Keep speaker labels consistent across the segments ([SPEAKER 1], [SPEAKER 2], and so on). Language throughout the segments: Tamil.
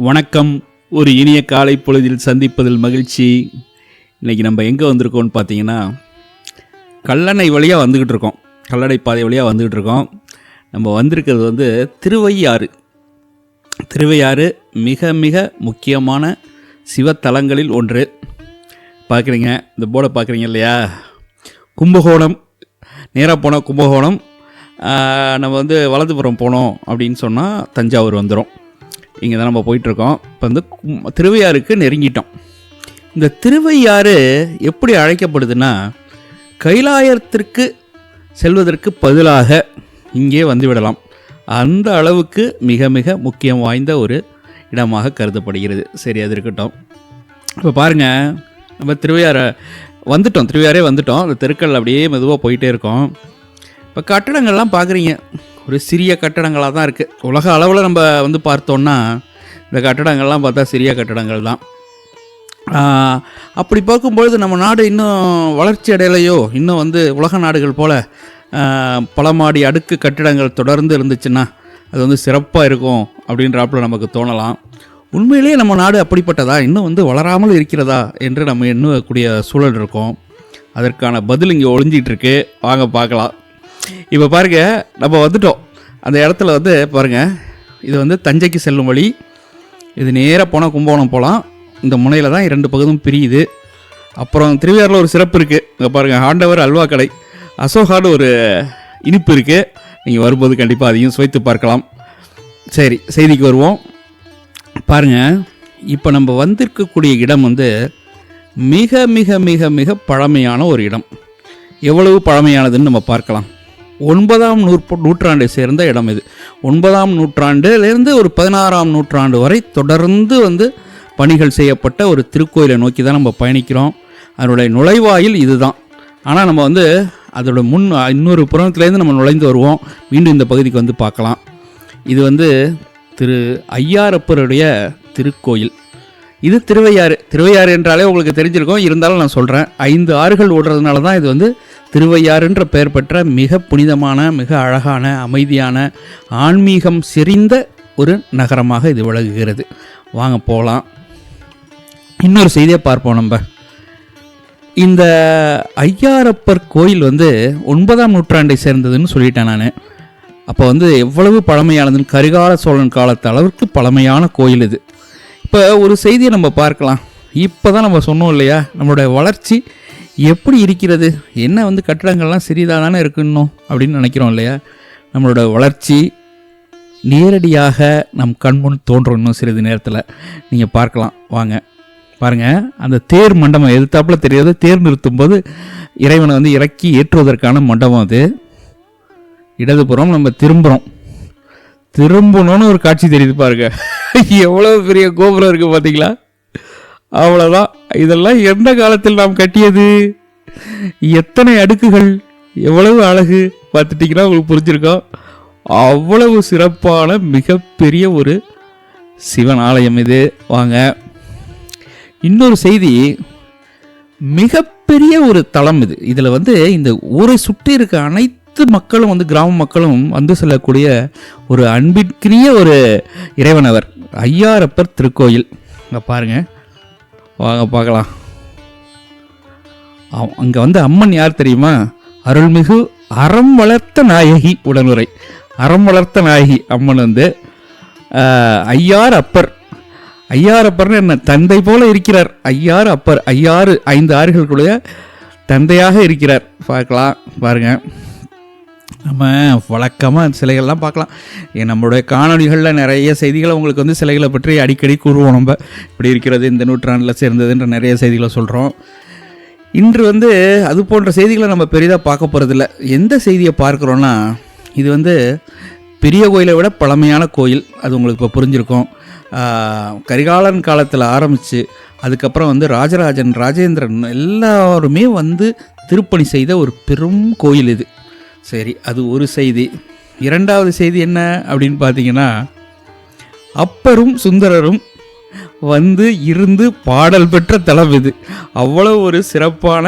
[SPEAKER 1] வணக்கம். ஒரு இனிய காலை பொழுதில் சந்திப்பதில் மகிழ்ச்சி. இன்றைக்கி நம்ம எங்கே வந்திருக்கோம்னு பார்த்தீங்கன்னா, கல்லணை வழியாக வந்துக்கிட்டு இருக்கோம். கல்லணை பாதை வழியாக வந்துக்கிட்டு இருக்கோம். நம்ம வந்திருக்கிறது வந்து திருவையாறு. திருவையாறு மிக மிக முக்கியமான சிவத்தலங்களில் ஒன்று. பார்க்குறீங்க, இந்த போர்டை பார்க்குறீங்க இல்லையா? கும்பகோணம், நேராக போனால் கும்பகோணம், நம்ம வந்து வலதுபுறம் போனோம் அப்படின்னு சொன்னால் தஞ்சாவூர் வந்துடும். இங்கே தான் நம்ம போயிட்டுருக்கோம். இப்போ வந்து திருவையாறுக்கு நெருங்கிட்டோம். இந்த திருவையாறு எப்படி அழைக்கப்படுதுன்னா, கைலாயத்திற்கு செல்வதற்கு பதிலாக இங்கே வந்துவிடலாம். அந்த அளவுக்கு மிக மிக முக்கியம் வாய்ந்த ஒரு இடமாக கருதப்படுகிறது. சரி, அது இருக்கட்டும். இப்போ பாருங்கள், நம்ம திருவையாறே வந்துட்டோம். அந்த தெருக்கள் அப்படியே மெதுவாக போயிட்டே இருக்கோம். இப்போ கட்டடங்கள்லாம் பார்க்குறீங்க, ஒரு சிறிய கட்டடங்களாக தான் இருக்குது. உலக அளவில் நம்ம வந்து பார்த்தோன்னா இந்த கட்டடங்கள்லாம் பார்த்தா சிறிய கட்டடங்கள் தான். அப்படி பார்க்கும்பொழுது நம்ம நாடு இன்னும் வளர்ச்சி அடையலையோ, இன்னும் வந்து உலக நாடுகள் போல் பல மாடி அடுக்கு கட்டிடங்கள் தொடர்ந்து இருந்துச்சுன்னா அது வந்து சிறப்பாக இருக்கும் அப்படின்றாப்புல நமக்கு தோணலாம். உண்மையிலேயே நம்ம நாடு அப்படிப்பட்டதா, இன்னும் வந்து வளராமல் இருக்கிறதா என்று நம்ம எண்ணக்கூடிய சூழல் இருக்கும். அதற்கான பதில் இங்கே ஒளிஞ்சிகிட்டு இருக்கு. வாங்க பார்க்கலாம். இப்போ பாருங்கள், நம்ம வந்துட்டோம். அந்த இடத்துல வந்து பாருங்கள், இது வந்து தஞ்சைக்கு செல்லும் வழி. இது நேராக போனால் கும்பகோணம் போகலாம். இந்த முனையில் தான் 2 பகுதியும் பிரியுது. அப்புறம் திருவையாறில் ஒரு சிறப்பு இருக்குது. இங்கே பாருங்கள், ஆண்டவர் அல்வா கடை, அசோகான்னு ஒரு இனிப்பு இருக்குது. நீங்கள் வரும்போது கண்டிப்பாக அதையும் சுவைத்து பார்க்கலாம். சரி, செய்திக்கு வருவோம். பாருங்கள், இப்போ நம்ம வந்திருக்கக்கூடிய இடம் வந்து மிக மிக மிக மிக பழமையான ஒரு இடம். எவ்வளவு பழமையானதுன்னு நம்ம பார்க்கலாம். 9ஆம் நூற்றாண்டை சேர்ந்த இடம் இது. 9ஆம் நூற்றாண்டிலிருந்து ஒரு 16ஆம் நூற்றாண்டு வரை தொடர்ந்து வந்து பணிகள் செய்யப்பட்ட ஒரு திருக்கோயிலை நோக்கி தான் நம்ம பயணிக்கிறோம். அதனுடைய நுழைவாயில் இதுதான். ஆனால் நம்ம வந்து அதோட இன்னொரு புறத்துலேருந்து நம்ம நுழைந்து வருவோம். மீண்டும் இந்த பகுதிக்கு வந்து பார்க்கலாம். இது வந்து திரு ஐயாரப்பருடைய திருக்கோயில். இது திருவையாறு என்றாலே உங்களுக்கு தெரிஞ்சிருக்கும். இருந்தாலும் நான் சொல்கிறேன், 5 ஆறுகள் ஓடுறதுனால தான் இது வந்து திருவையாறுன்ற பெயர் பெற்ற மிக புனிதமான, மிக அழகான, அமைதியான, ஆன்மீகம் செறிந்த ஒரு நகரமாக இது விளங்குகிறது. வாங்க போகலாம். இன்னொரு செய்தியை பார்ப்போம். நம்ம இந்த ஐயாரப்பர் கோயில் வந்து 9ஆம் நூற்றாண்டை சேர்ந்ததுன்னு சொல்லிட்டேன் நான். அப்போ வந்து எவ்வளவு பழமையானதுன்னு, கரிகால சோழன் காலத்து அளவுக்கு பழமையான கோயில் இது. இப்போ ஒரு செய்தியை நம்ம பார்க்கலாம். இப்போ தான் நம்ம சொன்னோம் இல்லையா, நம்மளுடைய வளர்ச்சி எப்படி இருக்கிறது, என்ன வந்து கட்டிடங்கள்லாம் சிறிதாக தானே இருக்கணும் அப்படின்னு நினைக்கிறோம் இல்லையா. நம்மளோட வளர்ச்சி நேரடியாக நம் கண்முன் தோன்றும். இன்னும் சிறிது நேரத்தில் நீங்கள் பார்க்கலாம். வாங்க பாருங்கள், அந்த தேர் மண்டபம் எதிர்த்தாப்புல தெரியாது. தேர் நிறுத்தும் போது இறைவனை வந்து இறக்கி ஏற்றுவதற்கான மண்டபம் அது. இடதுபுறம் நம்ம திரும்பணும்னு ஒரு காட்சி தெரியுது பாருங்க. எவ்வளோ பெரிய கோபுரம் இருக்குது பார்த்தீங்களா? அவ்வளோதான். இதெல்லாம் எந்த காலத்தில் நாம் கட்டியது, எத்தனை அடுக்குகள், எவ்வளவு அழகு பார்த்துட்டிங்கன்னா உங்களுக்கு புரிஞ்சிருக்கோம். அவ்வளவு சிறப்பான மிகப்பெரிய ஒரு சிவன் ஆலயம் இது. வாங்க, இன்னொரு செய்தி, மிகப்பெரிய ஒரு தலம் இது. இதில் வந்து இந்த ஊரை சுற்றி இருக்க அனைத்து மக்களும் வந்து, கிராம மக்களும் வந்து செல்லக்கூடிய ஒரு அன்பிற்கினிய ஒரு இறைவனவர் ஐயாரப்பர் திருக்கோயில். அங்கே பாருங்கள், வாங்க பார்க்கலாம். அங்கே வந்து அம்மன் யார் தெரியுமா? அருள்மிகு அறம் வளர்த்த நாயகி உடனுரை. அறம் வளர்த்த நாயகி அம்மன் வந்து ஐயாரப்பர்னு என்ன, தந்தை போல இருக்கிறார். ஐயாரப்பர் 5 ஆறுகளுடைய தந்தையாக இருக்கிறார். பார்க்கலாம் பாருங்கள். நம்ம வழக்கமாக சிலைகள்லாம் பார்க்கலாம். நம்மளுடைய காணொலிகளில் நிறைய செய்திகளை உங்களுக்கு வந்து சிலைகளை பற்றி அடிக்கடி கூறுவோம். நம்ம இப்படி இருக்கிறது, இந்த நூற்றாண்டில் சேர்ந்ததுன்ற நிறைய செய்திகளை சொல்கிறோம். இன்று வந்து அது போன்ற செய்திகளை நம்ம பெரிதாக பார்க்க போகிறதில்ல. எந்த செய்தியை பார்க்குறோன்னா, இது வந்து பெரிய கோயிலை விட பழமையான கோயில். அது உங்களுக்கு இப்போ புரிஞ்சிருக்கும். கரிகாலன் காலத்தில் ஆரம்பித்து அதுக்கப்புறம் வந்து ராஜேந்திரன் எல்லாருமே வந்து திருப்பணி செய்த ஒரு பெரும் கோயில் இது. சரி, அது ஒரு செய்தி. 2வது செய்தி என்ன அப்படின்னு பார்த்தீங்கன்னா, அப்பரும் சுந்தரரும் வந்து இருந்து பாடல் பெற்ற தலம் இது. அவ்வளோ ஒரு சிறப்பான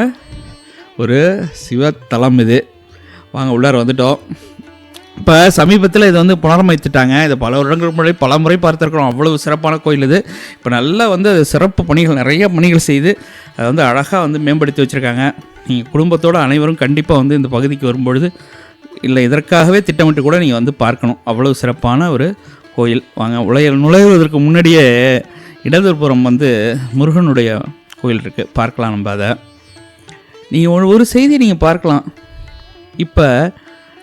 [SPEAKER 1] ஒரு சிவத்தலம் இது. வாங்க உள்ளார வந்துட்டோம். இப்போ சமீபத்தில் இதை வந்து புனரமைத்துட்டாங்க. இதை பல வருடங்களுக்கு முன்னாடி பல முறை பார்த்துருக்குறோம். அவ்வளவு சிறப்பான கோயில் இது. இப்போ நல்லா வந்து அது சிறப்பு பணிகள், நிறைய பணிகள் செய்து அதை வந்து அழகாக வந்து மேம்படுத்தி வச்சுருக்காங்க. நீங்கள் குடும்பத்தோடு அனைவரும் கண்டிப்பாக வந்து இந்த பகுதிக்கு வரும்பொழுது, இல்லை இதற்காகவே திட்டமிட்டு கூட நீங்கள் வந்து பார்க்கணும். அவ்வளவு சிறப்பான ஒரு கோயில். வாங்க, நுழைவதற்கு முன்னாடியே இடதுபுறம் வந்து முருகனுடைய கோயில் இருக்குது, பார்க்கலாம் நம்ம அதை. நீங்கள் ஒரு செய்தி நீங்கள் பார்க்கலாம். இப்போ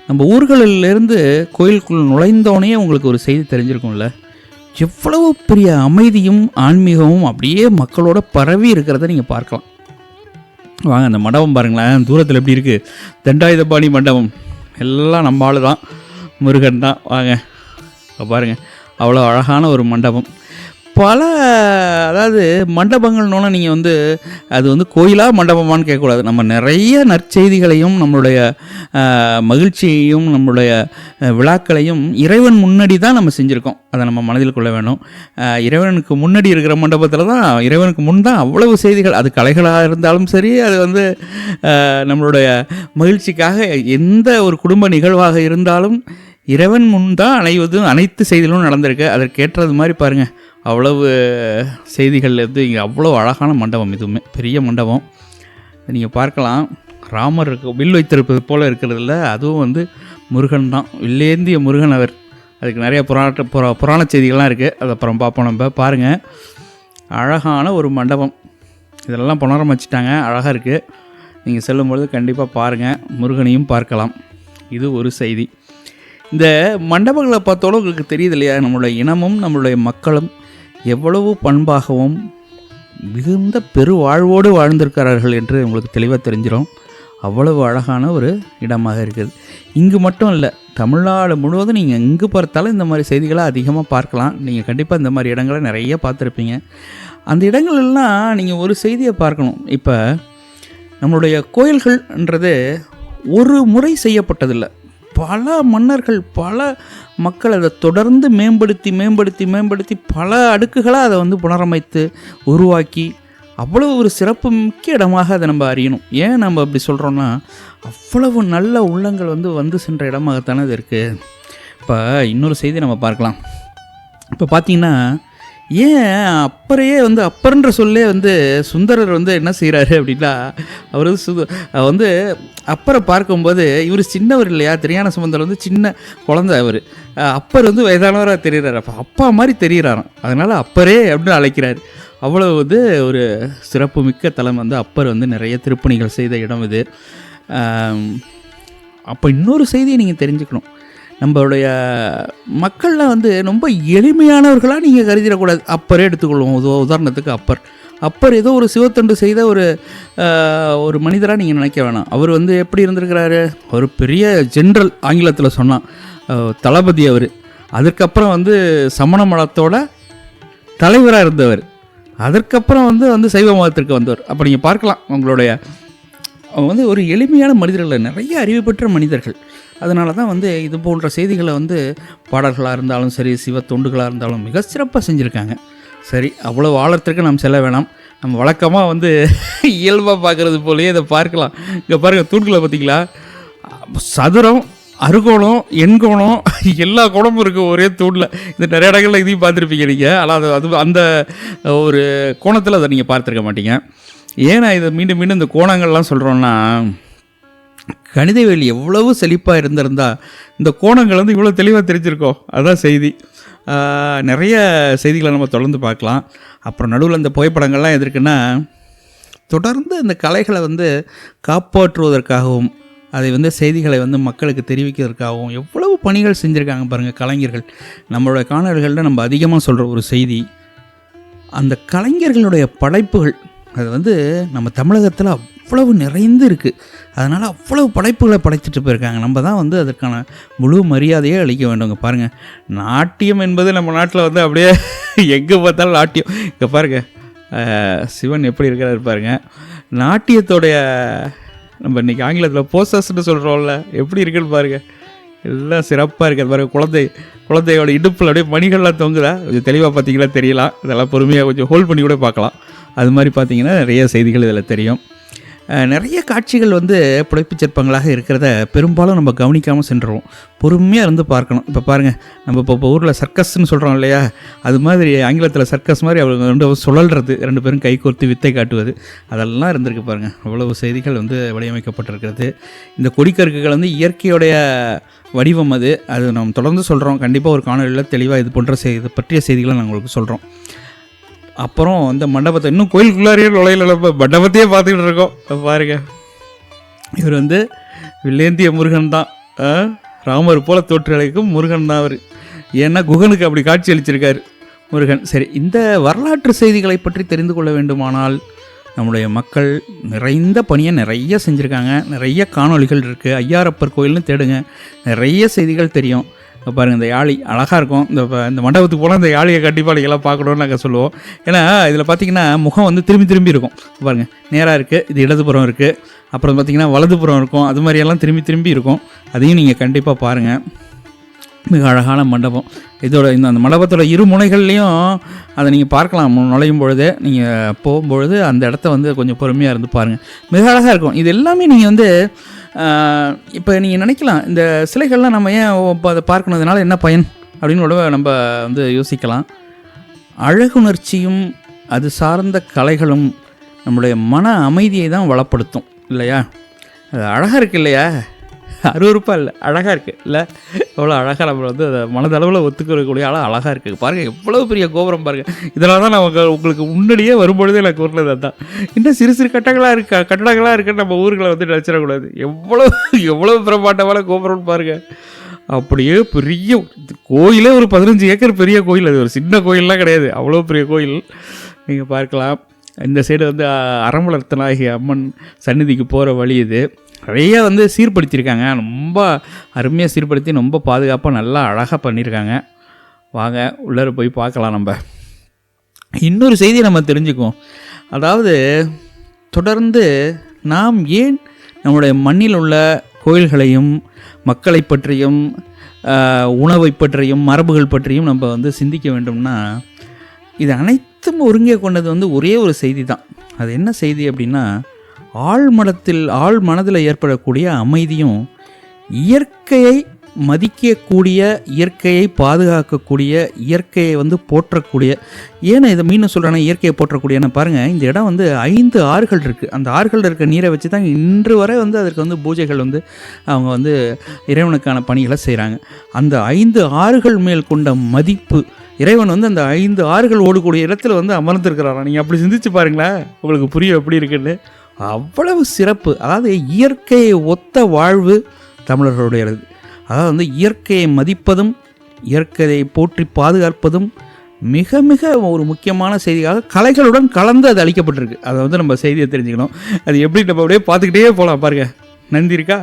[SPEAKER 1] நம்ம ஊர்களிலிருந்து கோயிலுக்குள் நுழைந்தோடனே உங்களுக்கு ஒரு செய்தி தெரிஞ்சிருக்கும்ல, எவ்வளவு பெரிய அமைதியும் ஆன்மீகமும் அப்படியே மக்களோட பரவி இருக்கிறத நீங்கள் பார்க்கலாம். வாங்க, அந்த மண்டபம் பாருங்களேன், தூரத்தில் எப்படி இருக்குது, தண்டாயுதபாணி மண்டபம். எல்லாம் நம்ம ஆள் தான், முருகன் தான். வாங்க பாருங்கள், அவ்வளோ அழகான ஒரு மண்டபம். பல, அதாவது மண்டபங்கள்னோன்னா நீங்கள் வந்து அது வந்து கோயிலாக மண்டபமானு கேட்கக்கூடாது. நம்ம நிறைய நற்செய்திகளையும் நம்மளுடைய மகிழ்ச்சியையும் நம்மளுடைய விழாக்களையும் இறைவன் முன்னாடி தான் நம்ம செஞ்சுருக்கோம். அதை நம்ம மனதில் கொள்ள வேணும். இறைவனுக்கு முன்னாடி இருக்கிற மண்டபத்தில் தான், இறைவனுக்கு முன் தான் அவ்வளவு செய்திகள். அது கலைகளாக இருந்தாலும் சரி, அது வந்து நம்மளுடைய மகிழ்ச்சிக்காக எந்த ஒரு குடும்ப நிகழ்வாக இருந்தாலும் இறைவன் முன் தான் அனைத்து செய்திகளும் நடந்திருக்கு. அதற்கேற்றது மாதிரி பாருங்கள், அவ்வளவு செய்திகள் இருந்து இங்கே அவ்வளோ அழகான மண்டபம். இதுவுமே பெரிய மண்டபம், நீங்கள் பார்க்கலாம். ராமர் வில் வைத்திருப்பது போல் இருக்கிறதில்ல, அதுவும் வந்து முருகன் தான், வில்லேந்திய முருகன் அவர். அதுக்கு நிறைய புராண செய்திகள்லாம் இருக்குது, அது அப்புறம் பார்ப்போம் நம்ம. பாருங்கள், அழகான ஒரு மண்டபம். இதெல்லாம் புனரமைச்சிட்டாங்க, அழகாக இருக்குது. நீங்கள் செல்லும்பொழுது கண்டிப்பாக பாருங்கள், முருகனையும் பார்க்கலாம். இது ஒரு செய்தி. இந்த மண்டபங்களை பார்த்தோட உங்களுக்கு தெரியுது இல்லையா, நம்மளுடைய இனமும் நம்மளுடைய மக்களும் எவ்வளவு பண்பாகவும் மிகுந்த பெருவாழ்வோடு வாழ்ந்திருக்கிறார்கள் என்று உங்களுக்கு தெளிவாக தெரிஞ்சிடும். அவ்வளவு அழகான ஒரு இடமாக இருக்குது. இங்கு மட்டும் இல்லை, தமிழ்நாடு முழுவதும் நீங்கள் எங்கே பார்த்தாலும் இந்த மாதிரி செய்திகளை அதிகமாக பார்க்கலாம். நீங்கள் கண்டிப்பாக இந்த மாதிரி இடங்களை நிறைய பார்த்துருப்பீங்க. அந்த இடங்களெல்லாம் நீங்கள் ஒரு செய்தியை பார்க்கணும். இப்போ நம்மளுடைய கோயில்கள்ன்றது ஒரு முறை செய்யப்பட்டதில்லை. பல மன்னர்கள், பல மக்கள் அதை தொடர்ந்து மேம்படுத்தி பல அடுக்குகளாக அதை வந்து புனரமைத்து உருவாக்கி அவ்வளோ ஒரு சிறப்பு மிக்க இடமாக அதை நம்ம அறியணும். ஏன் நம்ம அப்படி சொல்கிறோன்னா, அவ்வளவு நல்ல உள்ளங்கள் வந்து சென்ற இடமாகத்தானே அது இருக்குது. இப்போ இன்னொரு செய்தி நம்ம பார்க்கலாம். இப்போ பார்த்தீங்கன்னா, ஏன் அப்பரையே வந்து அப்பர்ன்ற சொல்லே வந்து சுந்தரர் வந்து என்ன செய்கிறாரு அப்படின்னா, அவர் வந்து அப்பரை பார்க்கும்போது இவர் சின்னவர் இல்லையா, திருஞான சம்பந்தர் வந்து சின்ன குழந்தை, அவர் அப்பர் வந்து வயதானவராக தெரிகிறார். அப்போ அப்பா மாதிரி தெரிகிறாராம், அதனால் அப்பரே அப்படின்னு அழைக்கிறார். அவ்வளோ வந்து ஒரு சிறப்பு மிக்க தலம் வந்து அப்பர் வந்து நிறைய திருப்பணிகள் செய்த இடம் இது. அப்போ இன்னொரு செய்தியை நீங்கள் தெரிஞ்சுக்கணும். நம்மளுடைய மக்கள்லாம் வந்து ரொம்ப எளிமையானவர்களாக நீங்கள் கருதிடக்கூடாது. அப்பரே எடுத்துக்கொள்வோம், உதாரணத்துக்கு அப்பர் ஏதோ ஒரு சிவத்தொண்டு செய்த ஒரு மனிதராக நீங்கள் நினைக்க வேணாம். அவர் வந்து எப்படி இருந்திருக்கிறாரு, ஒரு பெரிய ஜென்ரல், ஆங்கிலத்தில் சொன்னால் தளபதி அவர். அதுக்கப்புறம் வந்து சமண மதத்தோட தலைவராக இருந்தவர். அதற்கப்புறம் வந்து சைவ மதத்திற்கு வந்தவர். அப்போ நீங்கள் பார்க்கலாம், உங்களுடைய வந்து ஒரு எளிமையான மனிதர்கள், நிறைய அறிவு பெற்ற மனிதர்கள். அதனால தான் வந்து இது போன்ற செய்திகளை வந்து பாடல்களாக இருந்தாலும் சரி, சிவ தொண்டுகளாக இருந்தாலும் மிக சிறப்பாக செஞ்சுருக்காங்க. சரி, அவ்வளோ ஆழத்திற்கு நாம் செல்ல வேணாம். நம்ம வழக்கமாக வந்து இயல்பாக பார்க்குறது போலேயே இதை பார்க்கலாம். இங்கே பாருங்கள், தூண்களை பார்த்தீங்களா, சதுரம், அறுகோணம், எண்கோணம், எல்லா கோணமும் இருக்குது ஒரே தூணில். இந்த நிறைய இடங்களில் இதையும் பார்த்துருப்பீங்க நீங்கள். ஆனால் அது அந்த ஒரு கோணத்தில் அதை நீங்கள் பார்த்துருக்க மாட்டீங்க. ஏன்னா இதை மீண்டும் இந்த கோணங்கள்லாம் சொல்கிறோன்னா, கணிதவேலி எவ்வளவு செழிப்பாக இருந்திருந்தால் இந்த கோணங்கள் வந்து இவ்வளோ தெளிவாக தெரிஞ்சிருக்கோம். அதுதான் செய்தி. நிறைய செய்திகளை நம்ம தொடர்ந்து பார்க்கலாம். அப்புறம் நடுவில் இந்த புகைப்படங்கள்லாம் எதற்குன்னா, தொடர்ந்து இந்த கலைகளை வந்து காப்பாற்றுவதற்காகவும் அதை வந்து செய்திகளை வந்து மக்களுக்கு தெரிவிக்கிறதுக்காகவும் எவ்வளவு பணிகள் செஞ்சுருக்காங்க பாருங்கள் கலைஞர்கள். நம்மளோட காணொளிகளில் நம்ம அதிகமாக சொல்கிற ஒரு செய்தி, அந்த கலைஞர்களுடைய படைப்புகள் அது வந்து நம்ம தமிழகத்தில் அவ்வளவு நிறைந்து இருக்குது. அதனால் அவ்வளவு படைப்புகளை படைச்சிட்டு போயிருக்காங்க. நம்ம தான் வந்து அதற்கான முழு மரியாதையே அளிக்க வேண்டுங்க. பாருங்கள், நாட்டியம் என்பது நம்ம நாட்டில் வந்து அப்படியே எங்கே பார்த்தாலும் நாட்டியம். இங்கே பாருங்கள், சிவன் எப்படி இருக்கிறாரு பாருங்கள். நாட்டியத்தோடைய நம்ம இன்றைக்கி ஆங்கிலத்தில் போசஸ்ன்னு சொல்கிறோம்ல, எப்படி இருக்குன்னு பாருங்கள். எல்லாம் சிறப்பாக இருக்குது பாருங்கள். குழந்தையோட இடுப்பில் அப்படியே மணிகள்லாம் தொங்குதா, கொஞ்சம் தெளிவாக பார்த்தீங்கன்னா தெரியலாம். இதெல்லாம் பொறுமையாக கொஞ்சம் ஹோல்ட் பண்ணி கூட பார்க்கலாம். அது மாதிரி பார்த்தீங்கன்னா நிறைய செய்திகள் இதில் தெரியும். நிறைய காட்சிகள் வந்து புடைப்புச் சிற்பங்களாக இருக்கிறத பெரும்பாலும் நம்ம கவனிக்காமல் சென்றுருவோம். பொறுமையாக இருந்து பார்க்கணும். இப்போ பாருங்கள், நம்ம இப்போ ஊரில் சர்க்கஸ்ன்னு சொல்கிறோம் இல்லையா, அது மாதிரி ஆங்கிலத்தில் சர்க்கஸ் மாதிரி அவங்க ரெண்டு சுழல்றது, 2 பேரும் கை கோர்த்து வித்தை காட்டுவது, அதெல்லாம் இருந்திருக்கு பாருங்கள். அவ்வளவு செய்திகள் வந்து வடிவமைக்கப்பட்டிருக்கிறது. இந்த கொடிக்கருக்குகள் வந்து இயற்கையுடைய வடிவம். அது நம்ம தொடர்ந்து சொல்கிறோம். கண்டிப்பாக ஒரு காணொலியில் தெளிவாக இது போன்ற இது பற்றிய செய்திகளை நாங்கள் உங்களுக்கு சொல்கிறோம். அப்புறம் இந்த மண்டபத்தை இன்னும் கோயிலுக்குள்ளாரியே நுழையில மண்டபத்தையே பார்த்துக்கிட்டு இருக்கோம். பாருங்க, இவர் வந்து வில்லேந்திய முருகன் தான். ராமர் போல தோற்றளிக்கும் முருகன் தான் அவர். ஏன்னா குகனுக்கு அப்படி காட்சி அளிச்சிருக்காரு முருகன். சரி, இந்த வரலாற்று செய்திகளை பற்றி தெரிந்து கொள்ள வேண்டுமானால் நம்முடைய மக்கள் நிறைந்த பணியை நிறைய செஞ்சுருக்காங்க. நிறைய காணொளிகள் இருக்குது. ஐயாரப்பர் கோயில்னு தேடுங்க, நிறைய செய்திகள் தெரியும். பாருங்கள், இந்த யாழி அழகாக இருக்கும். இந்த மண்டபத்துக்கு போனால் இந்த யாழியை கண்டிப்பாக நீங்கள்லாம் பார்க்கணுன்னு நாங்கள் சொல்லுவோம். ஏன்னா இதில் பார்த்திங்கன்னா முகம் வந்து திரும்பி இருக்கும். பாருங்கள், நேராக இருக்குது, இது இடதுபுறம் இருக்குது, அப்புறம் பார்த்திங்கன்னா வலதுபுறம் இருக்கும். அது மாதிரியெல்லாம் திரும்பி இருக்கும். அதையும் நீங்கள் கண்டிப்பாக பாருங்கள். மிக அழகான மண்டபம். இதோட அந்த மண்டபத்தோட இரு முனைகள்லேயும் அதை நீங்கள் பார்க்கலாம். நுழையும் பொழுது, நீங்கள் போகும்பொழுது அந்த இடத்த வந்து கொஞ்சம் பொறுமையாக இருந்து பாருங்கள். மிக அழகாக இருக்கும். இது எல்லாமே நீங்கள் வந்து இப்போ நீங்கள் நினைக்கலாம், இந்த சிலைகள்லாம் நம்ம ஏன் இப்போ அதை பார்க்கணுதுனால என்ன பயன் அப்படின்னு கூட நம்ம வந்து யோசிக்கலாம். அழகுணர்ச்சியும் அது சார்ந்த கலைகளும் நம்முடைய மன அமைதியை தான் வளப்படுத்தும் இல்லையா? அது அழகாக இருக்குது இல்லையா? அருவருப்பாக இல்லை, அழகாக இருக்குது இல்லை? எவ்வளோ அழகாக நம்ம வந்து அதை மனதளவில் ஒத்துக்கக்கூடிய அழகாக இருக்குது. பாருங்கள், எவ்வளோ பெரிய கோபுரம் பாருங்கள். இதெல்லாம் தான் நமக்கு உங்களுக்கு முன்னாடியே வரும்பொழுதே எனக்கு ஊரில் அதுதான். இன்னும் சிறு கட்டடங்களாக இருக்குன்னு நம்ம ஊர்களை வந்து நினச்சிடக்கூடாது. எவ்வளோ பிரமாண்டமான கோபுரம்னு பாருங்கள். அப்படியே பெரிய கோயிலே ஒரு 15 ஏக்கர் பெரிய கோயில். அது ஒரு சின்ன கோயிலெலாம் கிடையாது, அவ்வளோ பெரிய கோயில். நீங்கள் பார்க்கலாம். இந்த சைடு வந்து அரம்பலத்தனாகி அம்மன் சந்நிதிக்கு போகிற வழி இது. நிறைய வந்து சீர்படுத்தியிருக்காங்க. ரொம்ப அருமையாக சீர்படுத்தி ரொம்ப பாதுகாப்பாக நல்லா அழகாக பண்ணியிருக்காங்க. வாங்க உள்ளே போய் பார்க்கலாம். நம்ம இன்னொரு செய்தியை நம்ம தெரிஞ்சுக்குவோம். அதாவது தொடர்ந்து நாம் ஏன் நம்முடைய மண்ணில் உள்ள கோயில்களையும் மக்களை பற்றியும் உணவை பற்றியும் மரபுகள் பற்றியும் நம்ம வந்து சிந்திக்க வேண்டும்னா, இது அனைத்தும் ஒருங்கே கொண்டது வந்து ஒரே ஒரு செய்தி தான். அது என்ன செய்தி அப்படின்னா, ஆழ் மனதில் ஏற்படக்கூடிய அமைதியும், இயற்கையை மதிக்கக்கூடிய, இயற்கையை பாதுகாக்கக்கூடிய, இயற்கையை வந்து போற்றக்கூடிய. ஏன்னா இதை மீண்டும் சொல்கிறேன்னா இயற்கையை போற்றக்கூடியன்னு பாருங்கள். இந்த இடம் வந்து 5 ஆறுகள் இருக்குது. அந்த ஆறுகளில் இருக்க நீரை வச்சு தான் இன்று வரை வந்து அதற்கு வந்து பூஜைகள் வந்து அவங்க வந்து இறைவனுக்கான பணிகளை செய்கிறாங்க. அந்த 5 ஆறுகள் மேல் கொண்ட மதிப்பு, இறைவன் வந்து அந்த 5 ஆறுகள் ஓடக்கூடிய இடத்துல வந்து அமர்ந்திருக்கிறாராம். நீங்கள் அப்படி சிந்திச்சு பாருங்களேன், உங்களுக்கு புரியும் எப்படி இருக்குன்னு. அவ்வளவு சிறப்பு. அதாவது இயற்கையை ஒத்த வாழ்வு தமிழர்களுடையது. அதாவது வந்து இயற்கையை மதிப்பதும் இயற்கையை போற்றி பாதுகாப்பதும் மிக மிக ஒரு முக்கியமான செய்தியாக கலைகளுடன் கலந்து அது அளிக்கப்பட்டிருக்கு. அதை வந்து நம்ம செய்தியை தெரிஞ்சுக்கணும். அது எப்படி நம்ம அப்படியே பார்த்துக்கிட்டே போகலாம். பாருங்கள், நந்தி இருக்கா?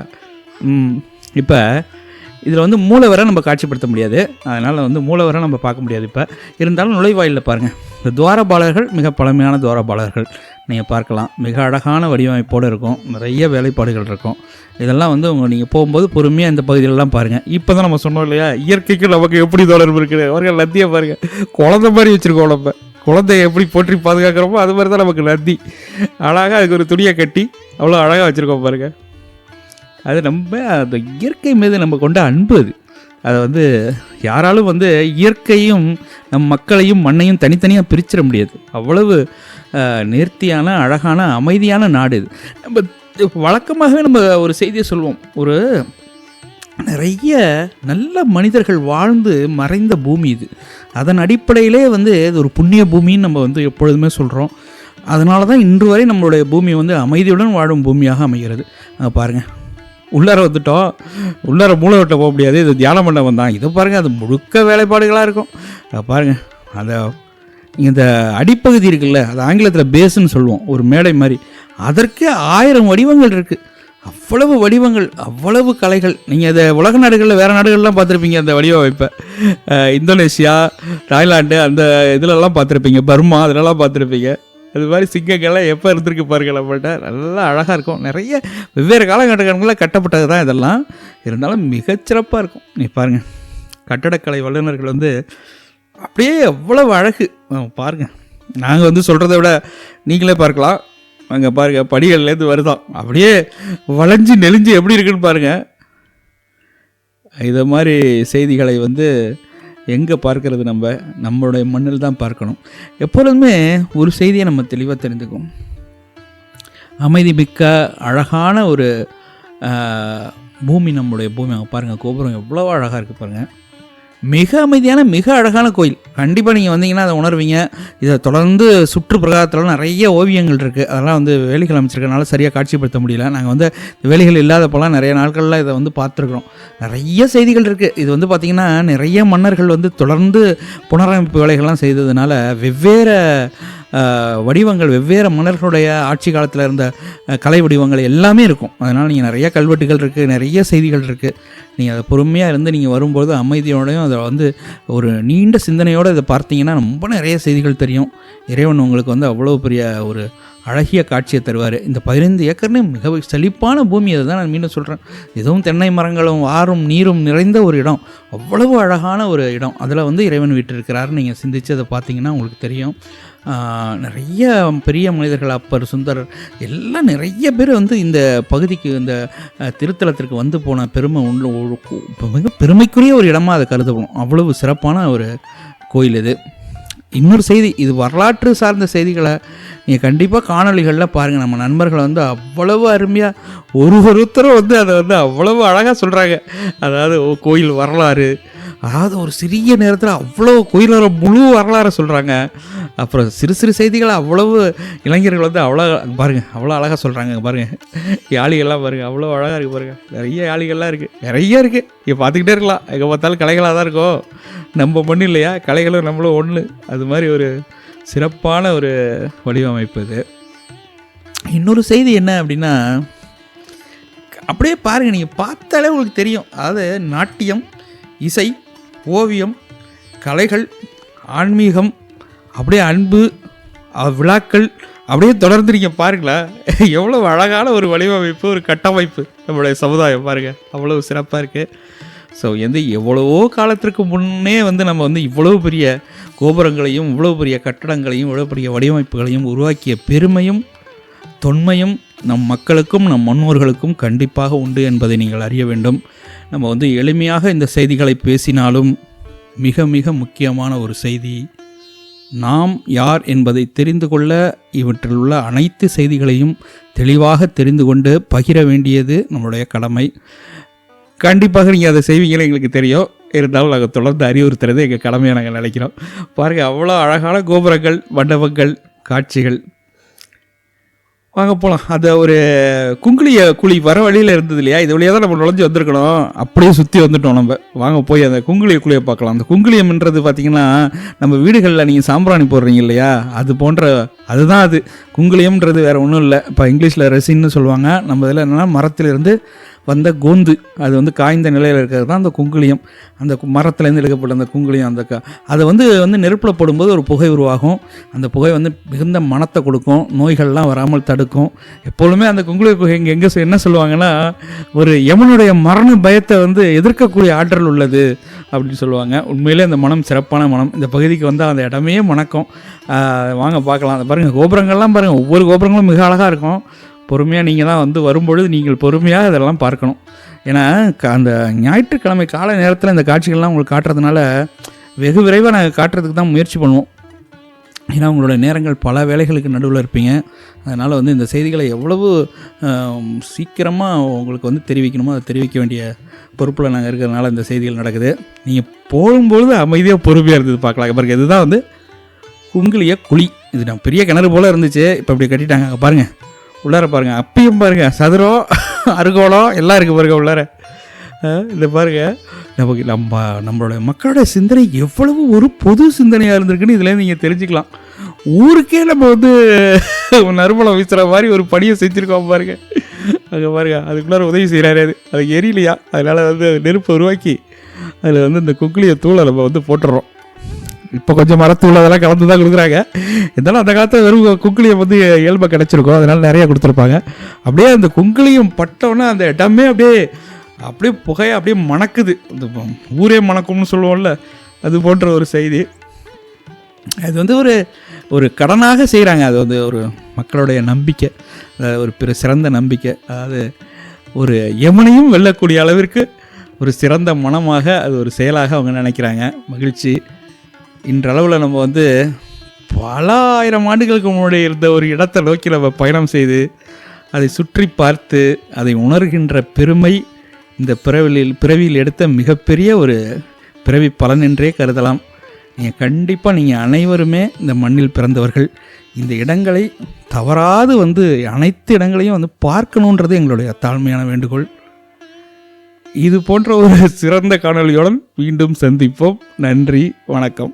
[SPEAKER 1] இப்போ இதில் வந்து மூலவரை நம்ம காட்சிப்படுத்த முடியாது, அதனால் வந்து மூலவரை நம்ம பார்க்க முடியாது. இப்போ இருந்தாலும் நுழைவாயிலில் பாருங்கள், இந்த துவாரபாலகர்கள் மிக பழமையான துவாரபாலகர்கள் நீங்கள் பார்க்கலாம். மிக அழகான வடிவமைப்போடு இருக்கும், நிறைய வேலைப்பாடுகள் இருக்கும். இதெல்லாம் வந்து நீங்கள் போகும்போது பொறுமையாக இந்த பகுதியிலலாம் பாருங்கள். இப்போ தான் நம்ம சொன்னோம் இல்லையா, இயற்கைக்கு நமக்கு எப்படி தொடர்பு இருக்குது. அவர்கள் நந்தியை பாருங்கள், குழந்தை மாதிரி வச்சுருக்கோம். நம்ம குழந்தைய எப்படி போற்றி பாதுகாக்கிறோமோ அது மாதிரி தான் நமக்கு நந்தி. அழகாக அதுக்கு ஒரு துணியை கட்டி அவ்வளோ அழகாக வச்சுருக்கோம் பாருங்கள். அது நம்ம அந்த இயற்கை மீது நம்ம கொண்ட அன்பு. அதை வந்து யாராலும் வந்து இயற்கையும் நம் மக்களையும் மண்ணையும் தனித்தனியாக பிரிச்சிட முடியாது. அவ்வளவு நேர்த்தியான அழகான அமைதியான நாடு இது. நம்ம வழக்கமாகவே நம்ம ஒரு செய்தியை சொல்வோம், ஒரு நிறைய நல்ல மனிதர்கள் வாழ்ந்து மறைந்த பூமி இது. அதன் அடிப்படையிலே வந்து இது ஒரு புண்ணிய பூமின்னு நம்ம வந்து எப்பொழுதுமே சொல்கிறோம். அதனால தான் இன்று வரை நம்மளுடைய பூமி வந்து அமைதியுடன் வாழும் பூமியாக அமைகிறது. பாருங்கள், உள்ளார வந்துட்டோம். உள்ளார மூளை விட்ட போக முடியாது, இது தியான மண்டபம் தான். இதை பாருங்கள், அது முழுக்க வேலைப்பாடுகளாக இருக்கும். பாருங்கள், அந்த இந்த அடிப்பகுதி இருக்குல்ல, அது ஆங்கிலத்தில் பேஸுன்னு சொல்லுவோம், ஒரு மேடை மாதிரி. அதற்கே 1000 வடிவங்கள் இருக்குது. அவ்வளவு வடிவங்கள், அவ்வளவு கலைகள். நீங்கள் அதை உலக நாடுகளில் வேறு நாடுகள்லாம் பார்த்துருப்பீங்க அந்த வடிவமைப்பை. இந்தோனேஷியா, தாய்லாண்டு அந்த இதிலெல்லாம் பார்த்துருப்பீங்க, பர்மா அதிலெல்லாம் பார்த்துருப்பீங்க. அது மாதிரி சிங்கங்கள்லாம் எப்போ இருந்திருக்கு பாருங்கள் நம்மள்கிட்ட. நல்லா அழகாக இருக்கும். நிறைய வெவ்வேறு காலகட்டங்களில் கட்டப்பட்டது தான் இதெல்லாம். இருந்தாலும் மிகச்சிறப்பாக இருக்கும். நீ பாருங்கள், கட்டடக்கலை வல்லுநர்கள் வந்து அப்படியே எவ்வளவு அழகு பாருங்கள். நாங்கள் வந்து சொல்கிறத விட நீங்களே பார்க்கலாம். அங்கே பாருங்கள் படிகள்லேருந்து வருதான், அப்படியே வளைஞ்சு நெளிஞ்சு எப்படி இருக்குன்னு பாருங்கள். இதை மாதிரி செய்திகளை வந்து எங்கே பார்க்கறது? நம்மளுடைய மண்ணில் தான் பார்க்கணும். எப்பொழுதுமே ஒரு செய்தியை நம்ம தெளிவாக தெரிஞ்சுக்குவோம். அமைதி மிக்க அழகான ஒரு பூமி நம்முடைய பூமி. அங்கே பாருங்கள் கோபுரம் எவ்வளோ அழகாக இருக்குது பாருங்கள். மிக அமைதியான மிக அழகான கோயில். கண்டிப்பாக நீங்கள் வந்தீங்கன்னா அதை உணர்வீங்க. இதை தொடர்ந்து சுற்றுப்பிரகாரத்தில் நிறைய ஓவியங்கள் இருக்குது. அதெல்லாம் வந்து வேலிகள் அமைச்சிருக்கனால சரியாக காட்சிப்படுத்த முடியல. நாங்கள் வந்து வேலிகள் இல்லாதப்போலாம் நிறைய நாட்களில் இதை வந்து பார்த்துருக்குறோம். நிறைய செய்திகள் இருக்குது. இது வந்து பார்த்திங்கன்னா நிறைய மன்னர்கள் வந்து தொடர்ந்து புனரமைப்பு வேலைகள்லாம் செய்ததுனால வெவ்வேறு வடிவங்கள், வெவ்வேறு மன்னர்களுடைய ஆட்சி காலத்தில் இருந்த கலை வடிவங்கள் எல்லாமே இருக்கும். அதனால் நீங்கள் நிறைய கல்வெட்டுகள் இருக்குது, நிறைய செய்திகள் இருக்குது. நீங்கள் அதை பொறுமையாக இருந்து நீங்கள் வரும்போது அமைதியோடையும் அதை வந்து ஒரு நீண்ட சிந்தனையோடு இதை பார்த்தீங்கன்னா ரொம்ப நிறைய செய்திகள் தெரியும். இறைவன் உங்களுக்கு வந்து அவ்வளோ பெரிய ஒரு அழகிய காட்சியை தருவார். இந்த 15 ஏக்கர்னு மிக செழிப்பான பூமி. அதை தான் நான் மீண்டும் சொல்கிறேன். எதுவும் தென்னை மரங்களும் ஆறும் நீரும் நிறைந்த ஒரு இடம், அவ்வளவு அழகான ஒரு இடம். அதில் வந்து இறைவன் வீட்டிருக்கிறார். நீங்கள் சிந்தித்து அதை பார்த்தீங்கன்னா உங்களுக்கு தெரியும். நிறைய பெரிய மனிதர்கள், அப்பர், சுந்தரர் எல்லாம் நிறைய பேர் வந்து இந்த பகுதிக்கு, இந்த திருத்தலத்திற்கு வந்து போன பெருமை மிக பெருமைக்குரிய ஒரு இடமாக அதை கருதப்படும். அவ்வளவு சிறப்பான ஒரு கோயில் இது. இன்னொரு செய்தி, இது வரலாற்று சார்ந்த செய்திகளை நீங்கள் கண்டிப்பாக காணொலிகளில் பாருங்கள். நம்ம நண்பர்கள் வந்து அவ்வளவு அருமையாக ஒருத்தரும் வந்து அதை வந்து அவ்வளவு அழகாக சொல்கிறாங்க. அதாவது கோயில் வரலாறு, அதாவது ஒரு சிறிய நேரத்தில் அவ்வளோ கோயிலோட முழு வரலாறு சொல்கிறாங்க. அப்புறம் சிறு சிறு செய்திகளை அவ்வளவு இளைஞர்கள் வந்து அவ்வளோ பாருங்கள், அவ்வளோ அழகாக சொல்கிறாங்க. பாருங்கள் யாழிகள்லாம் பாருங்கள், அவ்வளோ அழகாக இருக்குது பாருங்கள். நிறைய யாழிகள்லாம் இருக்குது, நிறைய இருக்குது. இங்கே பார்த்துக்கிட்டே இருக்கலாம். எங்கே பார்த்தாலும் கலைகளாக தான் இருக்கும். நம்ம மண்ணு இல்லையா, கலைகளும் நம்மளும் ஒன்று. அது மாதிரி ஒரு சிறப்பான ஒரு வடிவமைப்பு இது. இன்னொரு செய்தி என்ன அப்படின்னா, அப்படியே பாருங்கள், நீங்கள் பார்த்தாலே உங்களுக்கு தெரியும். அதாவது நாட்டியம், இசை, ஓவியம், கலைகள், ஆன்மீகம், அப்படியே அன்பு, விழாக்கள், அப்படியே தொடர்ந்து நீங்கள் பாருங்களேன். எவ்வளோ அழகான ஒரு வடிவமைப்பு, ஒரு கட்டமைப்பு நம்மளுடைய சமுதாயம் பாருங்கள், அவ்வளோ சிறப்பாக இருக்குது. ஸோ எவ்வளவோ காலத்திற்கு முன்னே வந்து நம்ம வந்து இவ்வளோ பெரிய கோபுரங்களையும், இவ்வளோ பெரிய கட்டடங்களையும், இவ்வளோ பெரிய வடிவமைப்புகளையும் உருவாக்கிய பெருமையும் தொன்மையும் நம் மக்களுக்கும் நம் முன்னோர்களுக்கும் கண்டிப்பாக உண்டு என்பதை நீங்கள் அறிய வேண்டும். நம்ம வந்து எளிமையாக இந்த செய்திகளை பேசினாலும் மிக மிக முக்கியமான ஒரு செய்தி, நாம் யார் என்பதை தெரிந்து கொள்ள இவற்றில் உள்ள அனைத்து செய்திகளையும் தெளிவாக தெரிந்து கொண்டு பகிர வேண்டியது நம்மளுடைய கடமை. கண்டிப்பாக நீங்கள் அதை செய்வீங்கன்னு எங்களுக்கு தெரியும். இருந்தாலும் நாங்கள் தொடர்ந்து அறிவுறுத்துறது எங்கள் கடமையாக நாங்கள் நினைக்கிறோம். பாருங்கள், அவ்வளோ அழகான கோபுரங்கள், மண்டபங்கள், காட்சிகள். வாங்க போகலாம். அதை ஒரு குங்குளிய குழி வர வழியில் இருந்தது இல்லையா, இது வழியாக தான் நம்ம நுழைஞ்சு வந்திருக்கணும். அப்படியே சுற்றி வந்துட்டோம் நம்ம. வாங்க போய் அந்த குங்குளிய குழியை பார்க்கலாம். அந்த குங்குளியம்ன்றது பார்த்திங்கன்னா நம்ம வீடுகளில் நீங்கள் சாம்பிராணி போடுறீங்க இல்லையா, அது போன்ற அதுதான் அது. குங்குளியம்ன்றது வேறு ஒன்றும் இல்லை. இப்போ இங்கிலீஷில் ரெசின்னு சொல்லுவாங்க. நம்ம இதில் என்னென்னா மரத்திலிருந்து வந்த கோந்து, அது வந்து காய்ந்த நிலையில் இருக்கிறது தான் அந்த குங்குளியம். அந்த மரத்துலேருந்து எடுக்கப்பட்ட அந்த குங்குளியம், அந்த அதை வந்து நெருப்பில் போடும்போது ஒரு புகை உருவாகும். அந்த புகை வந்து மிகுந்த மணத்தை கொடுக்கும், நோய்கள்லாம் வராமல் தடுக்கும். எப்பொழுதுமே அந்த குங்குளிய புகை இங்கே என்ன சொல்லுவாங்கன்னா, ஒரு யமனுடைய மரண பயத்தை வந்து எதிர்க்கக்கூடிய ஆற்றல் உள்ளது அப்படின்னு சொல்லுவாங்க. உண்மையிலே அந்த மனம் சிறப்பான மனம். இந்த பகுதிக்கு வந்து அந்த இடமே மணக்கும். வாங்க பார்க்கலாம். அதை பாருங்கள், கோபுரங்கள்லாம் பாருங்கள், ஒவ்வொரு கோபுரங்களும் மிக அழகாக இருக்கும். பொறுமையாக நீங்கள் தான் வந்து வரும்பொழுது நீங்கள் பொறுமையாக இதெல்லாம் பார்க்கணும். ஏன்னா அந்த ஞாயிற்றுக்கிழமை காலை நேரத்தில் இந்த காட்சிகள்லாம் உங்களுக்கு காட்டுறதுனால வெகு விரைவாக நாங்கள் காட்டுறதுக்கு தான் முயற்சி பண்ணுவோம். ஏன்னா உங்களோட நேரங்கள் பல வேலைகளுக்கு நடுவில் இருப்பீங்க. அதனால் வந்து இந்த செய்திகளை எவ்வளவு சீக்கிரமாக உங்களுக்கு வந்து தெரிவிக்கணுமோ அதை தெரிவிக்க வேண்டிய பொறுப்பில் நாங்கள் இருக்கிறதுனால இந்த செய்திகள் நடக்குது. நீங்கள் போகும்பொழுது அமைதியாக பொறுமையாக இருந்தது பார்க்கலாம். பாருங்கள், இதுதான் வந்து குங்குளிய குழி. இது நம்ம பெரிய கிணறு போல் இருந்துச்சு, இப்போ இப்படி கட்டிட்டாங்க. அங்கே பாருங்கள், உள்ளார பாருங்கள், அப்பயும் பாருங்கள், சதுரம் அறுகோளம் எல்லாம் இருக்குது பாருங்கள் உள்ளார. இதை பாருங்கள், நம்மளோட மக்களோட சிந்தனை எவ்வளவு ஒரு பொது சிந்தனையாக இருந்திருக்குன்னு இதில் நீங்கள் தெரிஞ்சுக்கலாம். ஊருக்கே நம்ம வந்து நறுமணம் வீசுகிற மாதிரி ஒரு பணியை செஞ்சுருக்கோம் பாருங்கள். அங்கே பாருங்கள், அதுக்குள்ளார உதவி செய்கிறாரு. அது எரியலையா, அதனால் வந்து நெருப்பை உருவாக்கி அதில் வந்து இந்த குங்குளிய தூளை நம்ம வந்து போட்டுடுறோம். இப்போ கொஞ்சம் மரத்தூள் அதெல்லாம் கலந்து தான் கொடுக்குறாங்க. இருந்தாலும் அந்த காலத்தில் வெறும் குங்குளியம் வந்து இயல்பாக கிடச்சிருக்கும், அதனால் நிறையா கொடுத்துருப்பாங்க. அப்படியே அந்த குங்குளியம் பட்டோன்னா அந்த இடமே அப்படியே புகையை அப்படியே மணக்குது. இந்த ஊரே மணக்கும்னு சொல்லுவோம்ல, அது போன்ற ஒரு செய்தி. அது வந்து ஒரு கடனாக செய்கிறாங்க. அது வந்து ஒரு மக்களுடைய நம்பிக்கை, அதாவது ஒரு சிறந்த நம்பிக்கை, அதாவது ஒரு யமனையும் வெல்லக்கூடிய அளவிற்கு ஒரு சிறந்த மனமாக அது ஒரு செயலாக அவங்க நினைக்கிறாங்க. மகிழ்ச்சி. இன்றளவில் நம்ம வந்து பல ஆயிரம் ஆண்டுகளுக்கு முன்னாடி இருந்த ஒரு இடத்தை நோக்கி நம்ம பயணம் செய்து அதை சுற்றி பார்த்து அதை உணர்கின்ற பெருமை இந்த பிறவியில் எடுத்த மிகப்பெரிய ஒரு பிறவி பலன் என்றே கருதலாம். நீங்கள் அனைவருமே இந்த மண்ணில் பிறந்தவர்கள். இந்த இடங்களை தவறாது வந்து அனைத்து இடங்களையும் வந்து பார்க்கணுன்றது எங்களுடைய தாழ்மையான வேண்டுகோள். இது போன்ற ஒரு சிறந்த காணொளியுடன் மீண்டும் சந்திப்போம். நன்றி, வணக்கம்.